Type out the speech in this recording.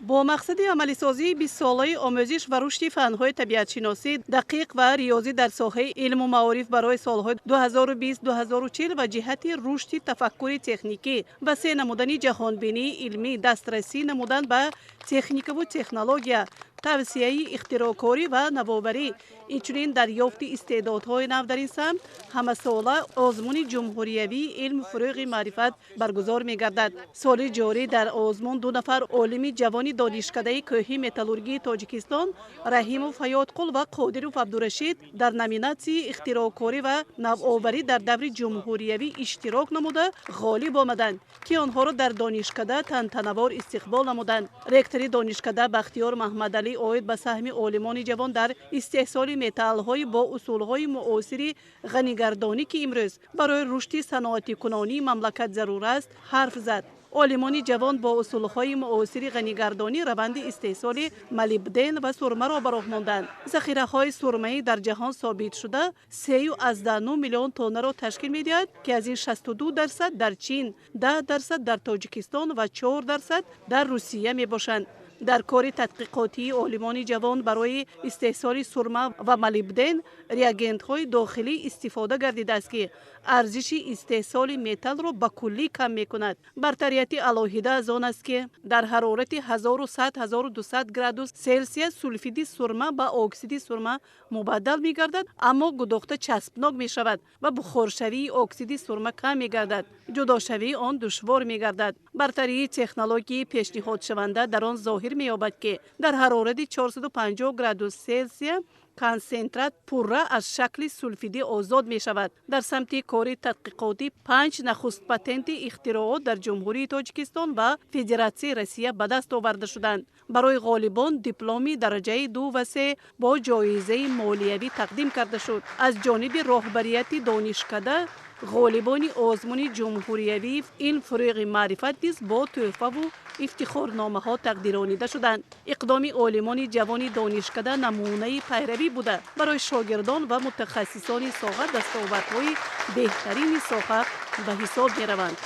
با مقصد عملی سازی 20 ساله آموزش و رشد فن‌های طبیعت‌شناسی دقیق و ریاضی در ساحه علم و معارف برای سال‌های 2020-2040 و جهت رشد تفکر تکنیکی و سه نمودن جهانبینی علمی، دسترسی نمودن به تکنیک و تکنولوژیا، توسعه اختراع‌کاری و نوآوری، اینچنین دریافت استعدادهای نو در این سمت همه ساله آزمون جمهوریوی علم فروغ معرفت برگزار می‌گردد. سال جاری در آزمون 2 نفر عالم جوان دانشکده کوهی متالورژی تاجیکستان رحیموف حیاتقل و قادروف عبدالرشید در نامیناسیون اختراع‌کاری و نوآوری در دور جمهوریوی اشتراک نموده غالب آمدند که آنها را در دانشکده تنتنوار استقبال نمودند. رکتور دانشکده بختیار محمدعلی عاید به سهم عالمان جوان در استحصال متال‌های با اصول‌های معاصر غنی‌گردانی که امروز برای رشد صنعت کنونی مملکت ضرور است حرف زد. عالمان جوان با اصول‌های معاصر غنی‌گردانی روند استحصال ملیبدن و سرمه را به راه ماندند. ذخیره‌های سرمه‌ای در جهان ثابت شده 3.9 میلیون تن را تشکیل می‌دهد که از این 62% در چین، 10% در تاجیکستان و 4% در روسیه میباشند. در کار تحقیقاتی عالمان جوان برای استحصال سرمه و ملیبدن ریاگنت‌های داخلی استفاده گردیده است که ارزش استحصال متال را به کلی کم می‌کند. برتریت علاهیده از آن است که در حرارت 1100-1200 گرادوس سلسیوس سولفید سرمه به اکسید سرمه مبدل می‌گردد، اما گداخته چسبناک می‌شود و بخارشوی اکسید سرمه کم می‌گردد. جداشوی آن دشوار می‌گردد. برتری تکنولوژی پیشنهاد شونده در آن ظاهر می‌یابد که در حرارت 450 گرادوس سلسیوس کنسنترات پوره از شکل سولفیدی آزاد می شود. در سمت کار تحقیقاتی 5 نخست پتنت اختراعات در جمهوری تاجیکستان و فدراسیون روسیه به دست آورده شدند. برای غالبان دیپلم درجه 2 و 3 با جایزه مالیوی تقدیم کرده شد. از جانب راهبریت دانشکده غالبان آزمون جمهوریوی این فروغ معرفت نیز با تحفه و افتخارنامه ها تقدیرانیده شدند. اقدام عالمان جوان دانشکده نمونه پیروی بوده. برای شاگردان و متخصصان ساحه دستاوردهای بهترین ساحه به حساب می روند.